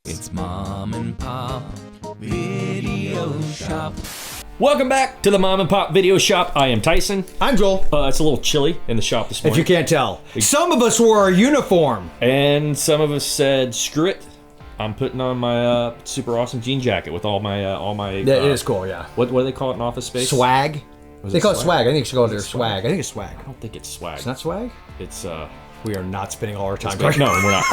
It's Mom and Pop Video Shop. Welcome back to the Mom and Pop Video Shop. I am Tyson. I'm Joel. It's a little chilly in the shop this morning. If you can't tell. Some of us wore our uniform. And some of us said, screw it. I'm putting on my super awesome jean jacket with all my It is cool, yeah. What do they call it in office space? Swag. They call it swag. I think it's called their swag. I think it's swag. I don't think it's swag. It's not swag? It's We are not spending all our time no, we're not.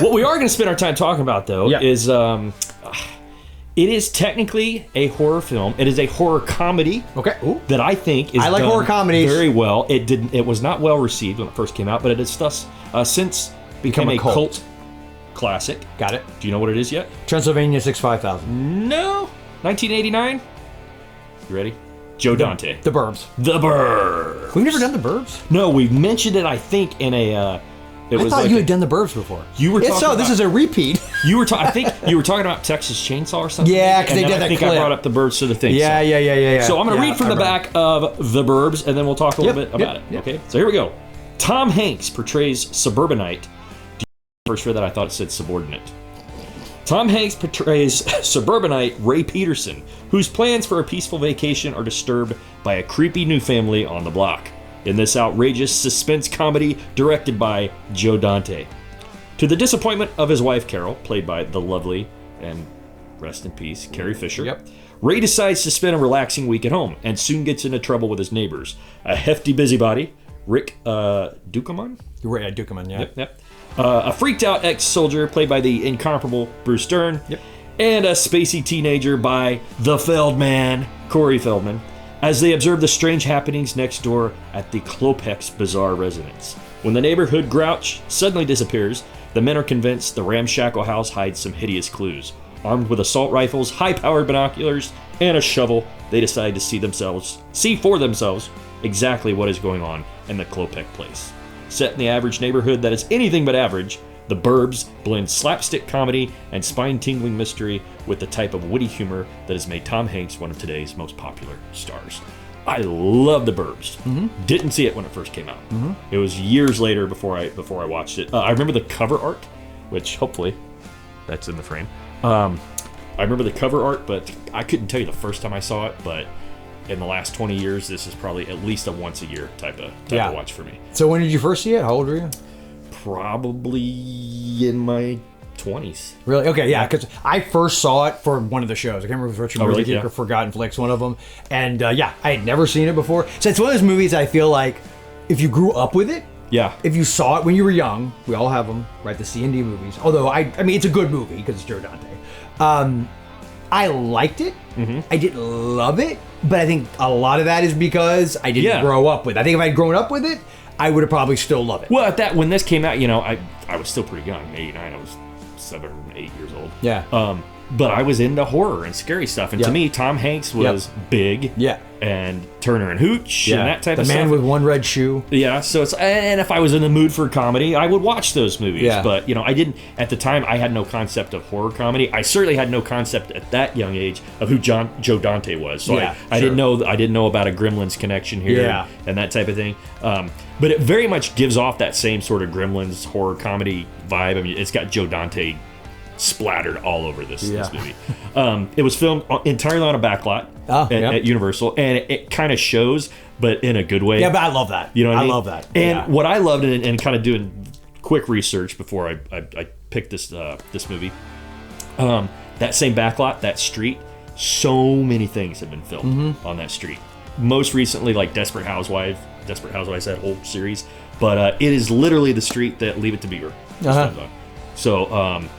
What we are going to spend our time talking about, though, is it is technically a horror film. It is a horror comedy. Okay. Ooh. That I think is I like done horror comedies very well. It was not well received when it first came out, but it has thus since become a cult classic. Got it. Do you know what it is yet? Transylvania 65000. No. 1989. You ready? Joe Dante. The Burbs. The Burbs. We've never done the Burbs? No, we've mentioned it, I think, in a... I thought you had done the Burbs before. You were talking about, this is a repeat. I think you were talking about Texas Chainsaw or something. Yeah, because they did that I think clip. I brought up the Burbs to the thing. Yeah. So I'm going to read from the back of The Burbs, and then we'll talk a little bit about it. Yep. Okay, so here we go. Tom Hanks portrays suburbanite. First read that, I thought it said subordinate. Tom Hanks portrays suburbanite Ray Peterson, whose plans for a peaceful vacation are disturbed by a creepy new family on the block. In this outrageous suspense comedy directed by Joe Dante. To the disappointment of his wife Carol, played by the lovely and rest in peace Carrie Fisher, Ray decides to spend a relaxing week at home and soon gets into trouble with his neighbors. A hefty busybody, Rick Dukeman? Right, Dukeman, yeah. Yep. A freaked out ex-soldier played by the incomparable Bruce Dern, and a spacey teenager by the Feldman, Corey Feldman, as they observe the strange happenings next door at the Klopeks bizarre residence. When the neighborhood grouch suddenly disappears, the men are convinced the ramshackle house hides some hideous clues. Armed with assault rifles, high-powered binoculars, and a shovel, they decide to see for themselves exactly what is going on in the Klopek place. Set in the average neighborhood that is anything but average, The Burbs blends slapstick comedy and spine-tingling mystery with the type of witty humor that has made Tom Hanks one of today's most popular stars. I love The Burbs. Mm-hmm. Didn't see it when it first came out. Mm-hmm. It was years later before I watched it. I remember the cover art, which hopefully that's in the frame. I remember the cover art, but I couldn't tell you the first time I saw it, but in the last 20 years, this is probably at least a once-a-year type of watch for me. So when did you first see it? How old were you? Probably in my 20s. Really? Okay, yeah, because I first saw it for one of the shows. I can't remember if it was Richard Movie Geek or Forgotten Flicks, one of them. And I had never seen it before. So it's one of those movies I feel like if you grew up with it, if you saw it when you were young, we all have them, right? The C&D movies. Although, I mean, it's a good movie because it's Joe Dante. I liked it. Mm-hmm. I didn't love it, but I think a lot of that is because I didn't grow up with it. I think if I'd grown up with it, I would have probably still loved it. Well, when this came out, I was still pretty young, 89. I was 7, 8 years old. Yeah. But I was into horror and scary stuff, and to me, Tom Hanks was big. Yeah. And Turner and Hooch and that type of stuff. The Man with One Red Shoe. Yeah. So and if I was in the mood for comedy, I would watch those movies. Yeah. But I didn't at the time. I had no concept of horror comedy. I certainly had no concept at that young age of who Joe Dante was. So I didn't know about a Gremlins connection here and that type of thing. But it very much gives off that same sort of Gremlins horror comedy vibe. I mean, it's got Joe Dante splattered all over this movie. It was filmed entirely on a backlot at Universal, and it kind of shows, but in a good way. Yeah, but I love that. You know what I mean? love that. And what I loved, and kind of doing quick research before I picked this movie, that same backlot, that street, so many things have been filmed on that street. Most recently, like Desperate Housewives, that whole series. But it is literally the street that Leave It to Beaver was filmed on. So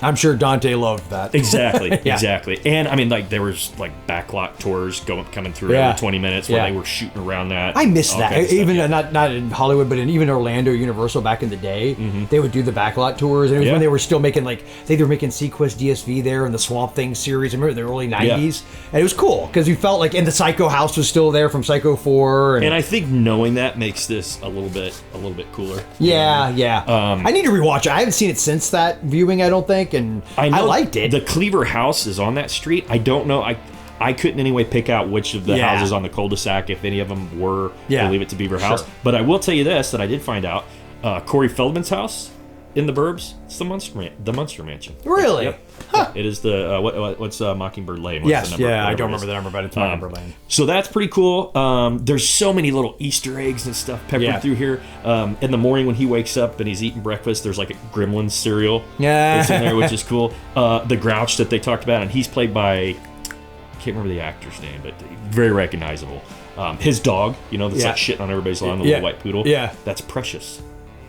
I'm sure Dante loved that. Exactly. And I mean, like there was like backlot tours coming through every 20 minutes where they were shooting around that. I miss that. Even not in Hollywood, but in even Orlando Universal back in the day, they would do the backlot tours, and it was when they were still making they were making Sequest DSV there and the Swamp Thing series. I remember the early 90s, and it was cool because you felt like, and the Psycho house was still there from Psycho 4, and I think knowing that makes this a little bit cooler. I need to rewatch it. I haven't seen it since that viewing, I don't think. And I liked it. The Cleaver house is on that street. I don't know. I couldn't anyway pick out which of the houses on the cul-de-sac, if any of them were Leave It to Beaver house. But I will tell you this, that I did find out. Corey Feldman's house in the Burbs? It's the Munster Mansion. Really? Yep. Huh. It is the what's Mockingbird Lane? What's yes, the number? I don't remember the number, but it's Mockingbird Lane. So that's pretty cool. There's so many little Easter eggs and stuff peppered through here. In the morning when he wakes up and he's eating breakfast, there's like a Gremlins cereal that's in there, which is cool. The Grouch that they talked about, and he's played by, I can't remember the actor's name, but very recognizable. His dog, that's like shitting on everybody's lawn, the little white poodle. Yeah, that's Precious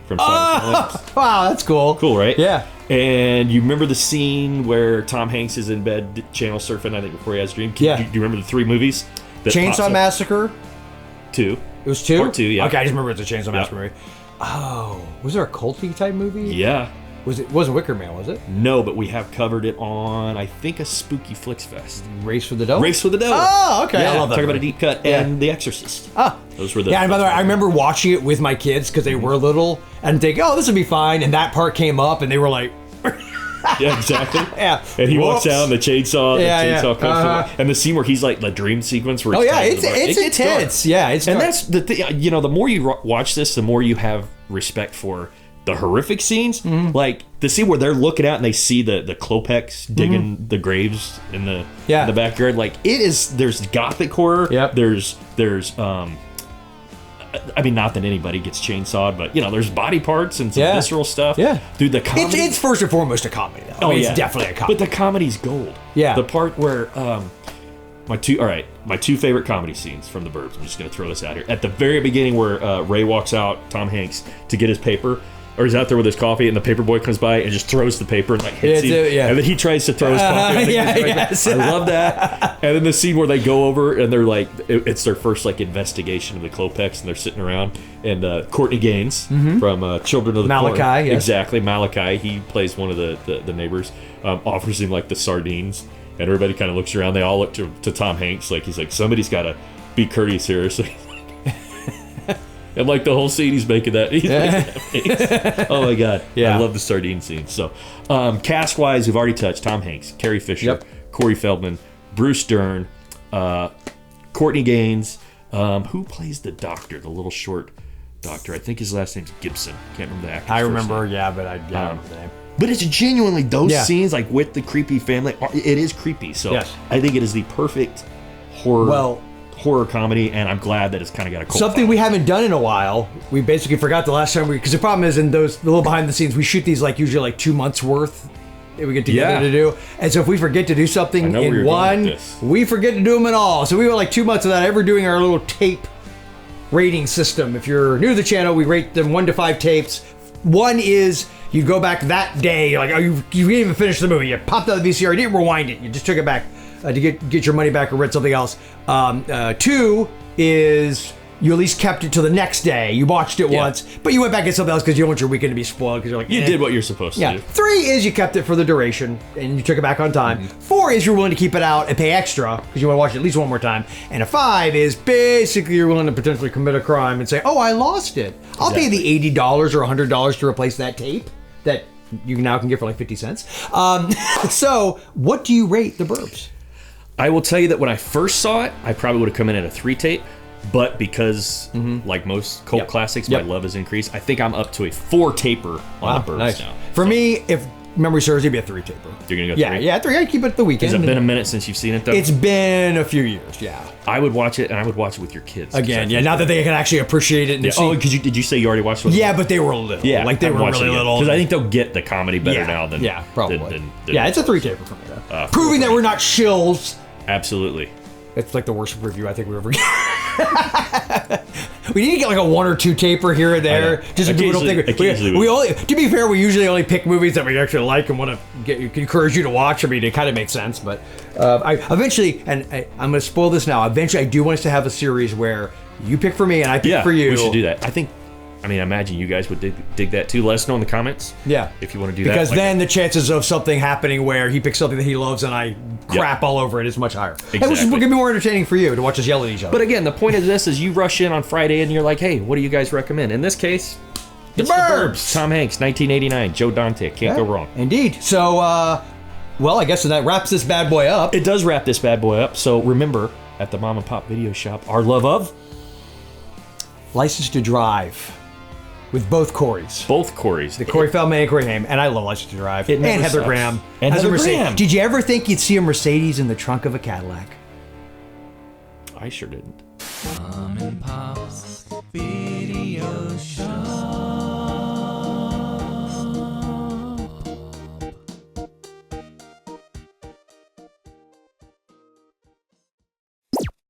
from wow, that's cool. Cool, right? Yeah. And you remember the scene where Tom Hanks is in bed channel surfing, I think, before he has a dream? Do you remember the 3 movies? Chainsaw Massacre? 2. It was 2? Part 2, yeah. Okay, I just remember it's a Chainsaw Massacre movie. Oh, was there a culty type movie? Yeah. Wasn't Wicker Man, was it? No, but we have covered it on, I think, a Spooky Flicks Fest. Race for the Dough? Race for the Dough. Oh, okay. Yeah, I love that. Talk about a deep cut. And The Exorcist. Ah. Those were the... Yeah, and by the way, I remember watching it with my kids because they were little and thinking, oh, this will be fine. And that part came up and they were like... Yeah, exactly. Yeah. And he walks out and the chainsaw comes through. and the scene where he's like, the dream sequence where it's intense. Yeah, it's and that's the thing, the more you watch this, the more you have respect for the horrific scenes. Mm-hmm. Like the scene where they're looking out and they see the Klopeks digging the graves in the backyard. Like there's gothic horror. Yep. There's I mean, not that anybody gets chainsawed, but there's body parts and some visceral stuff. Yeah, dude, the comedy. It's first and foremost a comedy, though. It's definitely a comedy. But the comedy's gold. Yeah, the part where my two favorite comedy scenes from the Burbs. I'm just gonna throw this out here. At the very beginning, where Ray walks out, Tom Hanks, to get his paper. Or he's out there with his coffee, and the paper boy comes by and just throws the paper and hits him. And then he tries to throw his coffee. I love that. And then the scene where they go over and they're like, it's their first like investigation of the Klopeks, and they're sitting around. And Courtney Gaines from Children of the Corn. Malachi, exactly, Malachi. He plays one of the neighbors. Offers him like the sardines, and everybody kind of looks around. They all look to Tom Hanks like he's like, somebody's got to be courteous here. So. And like the whole scene, he's making that face. Oh my god! Yeah, I love the sardine scene. So, cast-wise, we've already touched Tom Hanks, Carrie Fisher, Corey Feldman, Bruce Dern, Courtney Gaines. Who plays the doctor, the little short doctor? I think his last name's Gibson. Can't remember the actor's I remember, first name. but I don't remember the name. But it's genuinely those scenes, like with the creepy family. It is creepy. So I think it is the perfect horror comedy, and I'm glad that it's kind of got a cult something we haven't done in a while. We basically forgot the last time because the problem is in those little behind the scenes, we shoot these like usually like 2 months worth that we get together to do, and so if we forget to do something in one, we forget to do them at all. So we went like 2 months without ever doing our little tape rating system. If you're new to the channel, we rate them 1 to 5 tapes. 1 is you go back that day, you're like, oh, you didn't even finish the movie. You popped out the VCR, you didn't rewind it, you just took it back. To get your money back or rent something else. 2 is you at least kept it till the next day. You watched it once, but you went back and something else because you don't want your weekend to be spoiled because you're like, you did what you're supposed to do. 3 is you kept it for the duration and you took it back on time. 4 is you're willing to keep it out and pay extra because you want to watch it at least one more time. And a 5 is basically you're willing to potentially commit a crime and say, oh, I lost it. I'll pay the $80 or $100 to replace that tape that you now can get for like 50 cents. So what do you rate the Burbs? I will tell you that when I first saw it, I probably would have come in at a 3 tape, but because, like most cult classics, my love has increased, I think I'm up to a 4 taper on the Burbs now. For me, if memory serves, it'd be a 3 taper. You're going to go 3? Yeah, 3. I'd keep it the weekend. Has it been a minute since you've seen it, though? It's been a few years, I would watch it, and I would watch it with your kids. Again, now that they can actually appreciate it. And see. Oh, did you say you already watched it? Yeah, but they were little. Yeah, like they were really little. Because I think they'll get the comedy better now than... Yeah, probably. Than it's a 3 taper for me, though. Proving that we're not shills. Absolutely. It's like the worst review I think we've ever gotten. We need to get like a 1 or 2 taper here and there. Just a little thing. We only, to be fair, we usually only pick movies that we actually like and want to encourage you to watch. I mean, it kind of makes sense. But I'm going to spoil this now. Eventually, I do want us to have a series where you pick for me and I pick for you. We should do that. I imagine you guys would dig that too. Let us know in the comments. Yeah. If you want to do that. Because then the chances of something happening where he picks something that he loves and I crap all over it is much higher. Exactly. And which is going to be more entertaining for you to watch us yell at each other. But again, the point of this is you rush in on Friday and you're like, hey, what do you guys recommend? In this case, it's The Burbs. Tom Hanks, 1989. Joe Dante. Can't go wrong. Indeed. So, well, I guess that wraps this bad boy up. It does wrap this bad boy up. So remember, at the Mom and Pop Video Shop, our love of... License to Drive. with both Corys. Both Corys. The Corey Feldman and Corey Haim. And I love License to Drive. And Heather sucks. Graham. And Has a Heather Mercedes. Graham. Did you ever think you'd see a Mercedes in the trunk of a Cadillac? I sure didn't. Mom and Pop's